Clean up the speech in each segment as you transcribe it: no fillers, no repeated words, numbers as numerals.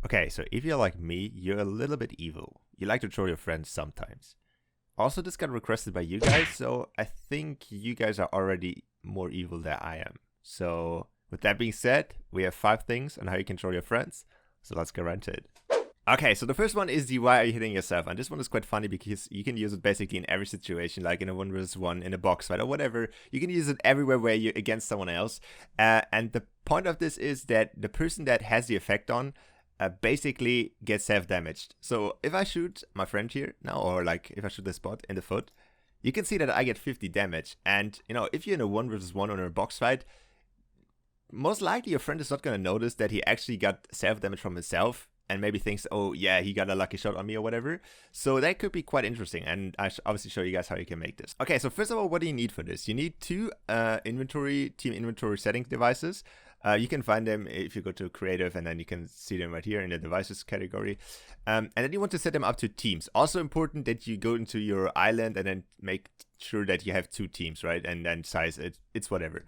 Okay, so if you're like me, you're a little bit evil. You like to troll your friends sometimes. Also, this got requested by you guys, so I think you guys are already more evil than I am. So, with that being said, we have 5 things on how you can troll your friends. So let's get right into it. Okay, so the first one is the why are you hitting yourself? And this one is quite funny because you can use it basically in every situation, like in a 1v1, in a box fight, or whatever. You can use it everywhere where you're against someone else. And the point of this is that the person that has the effect on basically gets self-damaged. So if I shoot my friend here now, or like if I shoot this bot in the foot, you can see that I get 50 damage. And, you know, if you're in a 1v1 or a box fight, most likely your friend is not going to notice that he actually got self-damage from himself and maybe thinks, oh yeah, he got a lucky shot on me or whatever. So that could be quite interesting, and I obviously show you guys how you can make this. Okay, so first of all, what do you need for this? You need 2 team inventory setting devices. You can find them if you go to creative, and then you can see them right here in the devices category. And then you want to set them up to teams. Also important that you go into your island and then make sure that you have 2 teams, right? And then size it's whatever.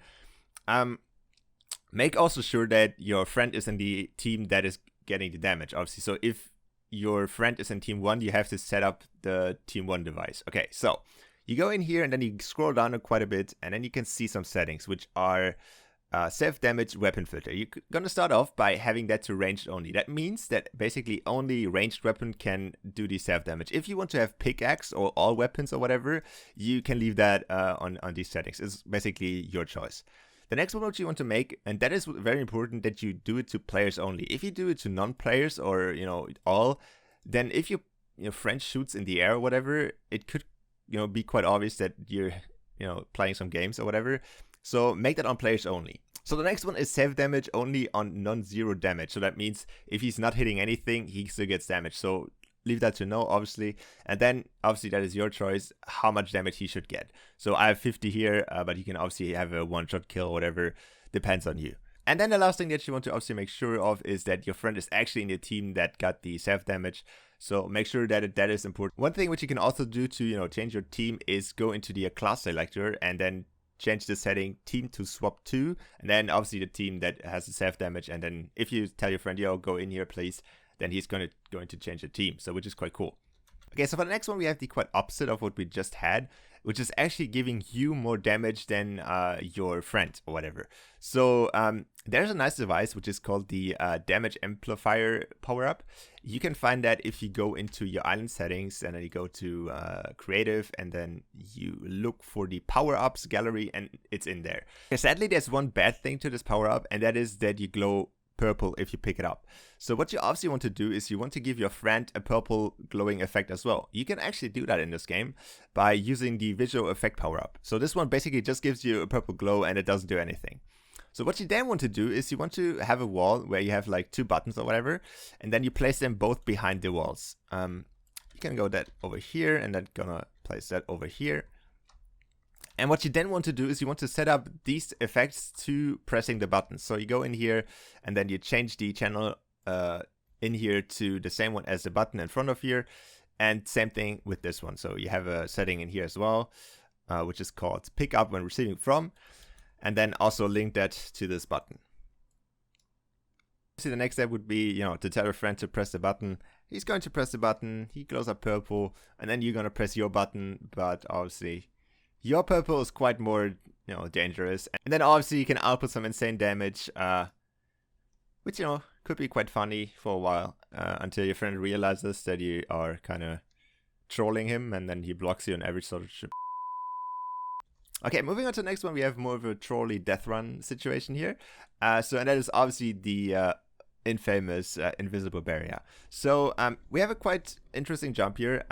Make also sure that your friend is in the team that is getting the damage, obviously. So if your friend is in team 1, you have to set up the team 1 device. Okay, so you go in here and then you scroll down quite a bit, and then you can see some settings, which are self-damage weapon filter. You're gonna start off by having that to ranged only. That means that basically only ranged weapon can do the self-damage. If you want to have pickaxe or all weapons or whatever, you can leave that on these settings. It's basically your choice. The next one which you want to make, and that is very important, that you do it to players only. If you do it to non-players or, you know, all, then if your friend shoots in the air or whatever, it could, you know, be quite obvious that you're, you know, playing some games or whatever. So make that on players only. So the next one is self-damage only on non-zero damage. So that means if he's not hitting anything, he still gets damage. So leave that to no, obviously. And then, obviously, that is your choice, how much damage he should get. So I have 50 here, but you can obviously have a one-shot kill or whatever. Depends on you. And then the last thing that you want to obviously make sure of is that your friend is actually in the team that got the self-damage. So make sure that that is important. One thing which you can also do to, you know, change your team is go into the class selector and then change the setting team to swap to, and then obviously the team that has the self-damage. And then if you tell your friend, yo, go in here, please, then he's going to change the team, so which is quite cool. Okay, so for the next one, we have the quite opposite of what we just had, which is actually giving you more damage than your friend or whatever. So there's a nice device which is called the damage amplifier power-up. You can find that if you go into your island settings and then you go to creative and then you look for the power-ups gallery, and it's in there. Sadly, there's one bad thing to this power-up, and that is that you glow purple if you pick it up. So what you obviously want to do is you want to give your friend a purple glowing effect as well. You can actually do that in this game by using the visual effect power up. So this one basically just gives you a purple glow and it doesn't do anything. So what you then want to do is you want to have a wall where you have like 2 buttons or whatever, and then you place them both behind the walls. You can go that over here, and then gonna place that over here. And what you then want to do is you want to set up these effects to pressing the buttons. So you go in here and then you change the channel in here to the same one as the button in front of here. And same thing with this one. So you have a setting in here as well, which is called pick up when receiving from. And then also link that to this button. See, the next step would be, you know, to tell a friend to press the button. He's going to press the button, he glows up purple, and then you're going to press your button, but obviously your purple is quite more, you know, dangerous. And then obviously you can output some insane damage, which, you know, could be quite funny for a while, until your friend realizes that you are kind of trolling him, and then he blocks you on every sort of ship. Okay, moving on to the next one, we have more of a trolley death run situation here. And that is obviously the infamous invisible barrier. So we have a quite interesting jump here,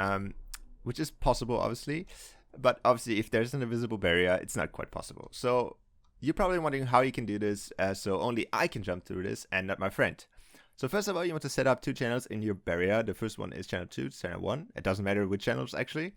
which is possible, obviously. But obviously, if there's an invisible barrier, it's not quite possible. So you're probably wondering how you can do this, so only I can jump through this and not my friend. So first of all, you want to set up 2 channels in your barrier. The first one is channel 2, channel 1. It doesn't matter which channels, actually.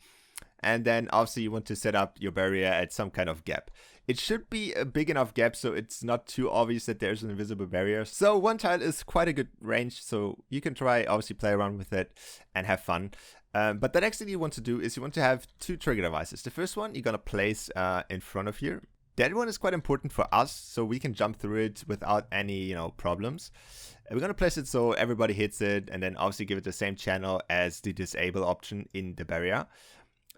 And then obviously you want to set up your barrier at some kind of gap. It should be a big enough gap so it's not too obvious that there's an invisible barrier. So 1 tile is quite a good range, so you can try, obviously play around with it and have fun. But the next thing you want to do is you want to have 2 trigger devices. The first one you're going to place in front of here. that one is quite important for us, so we can jump through it without any, problems. We're gonna place it so everybody hits it, and then obviously give it the same channel as the disable option in the barrier.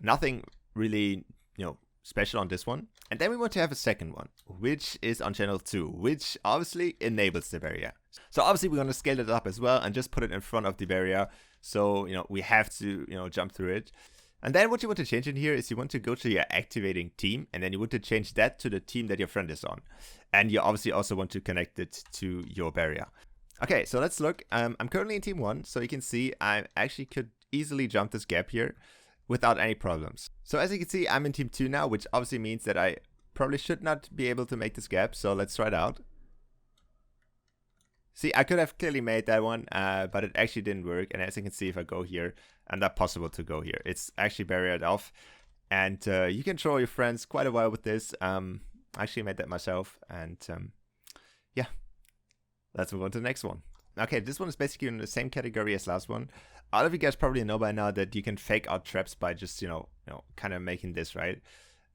Nothing really, special on this one. And then we want to have a second one, which is on channel 2, which obviously enables the barrier. So obviously we're going to scale it up as well and just put it in front of the barrier. So, we have to, jump through it. And then what you want to change in here is you want to go to your activating team, and then you want to change that to the team that your friend is on. And you obviously also want to connect it to your barrier. Okay, so let's look. I'm currently in team 1, so you can see I actually could easily jump this gap here without any problems. So as you can see, I'm in team 2 now, which obviously means that I probably should not be able to make this gap. So let's try it out. See, I could have clearly made that one, but it actually didn't work. And as you can see, if I go here, I'm not possible to go here. It's actually barriered off. And you can troll your friends quite a while with this. I actually made that myself. And yeah, let's move on to the next one. Okay, this one is basically in the same category as last one. All of you guys probably know by now that you can fake out traps by just, kind of making this, right?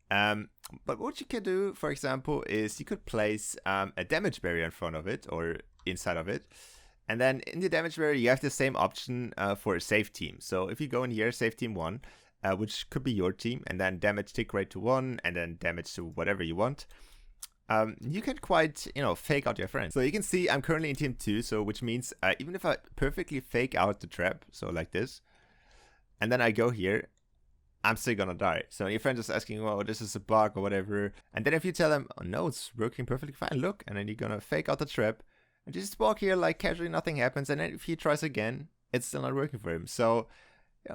But what you can do, for example, is you could place a damage barrier in front of it or inside of it. And then in the damage barrier, you have the same option for a safe team. So if you go in here, save team 1, which could be your team, and then damage tick rate to 1, and then damage to whatever you want. You can quite, fake out your friends. So you can see I'm currently in team 2, so which means even if I perfectly fake out the trap, so like this, and then I go here, I'm still gonna die. So your friend is asking, well, this is a bug or whatever. And then if you tell them, oh no, it's working perfectly fine, look, and then you're gonna fake out the trap, and just walk here like casually, nothing happens, and then if he tries again, it's still not working for him. So,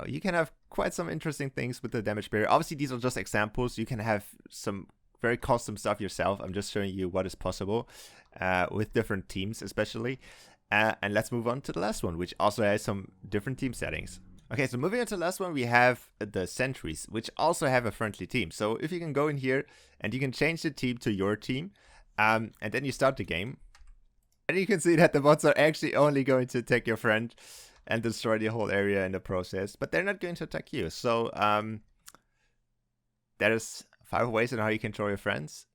you can have quite some interesting things with the damage barrier. Obviously, these are just examples. You can have some very custom stuff yourself. I'm just showing you what is possible with different teams especially. And let's move on to the last one, which also has some different team settings. Okay, so moving on to the last one, we have the sentries, which also have a friendly team. So if you can go in here and you can change the team to your team, and then you start the game, and you can see that the bots are actually only going to attack your friend and destroy the whole area in the process, but they're not going to attack you. So there's 5 ways on how you can troll your friends.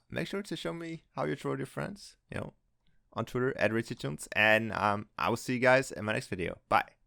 Make sure to show me how you troll your friends, on Twitter @RichyTunes, and I will see you guys in my next video. Bye.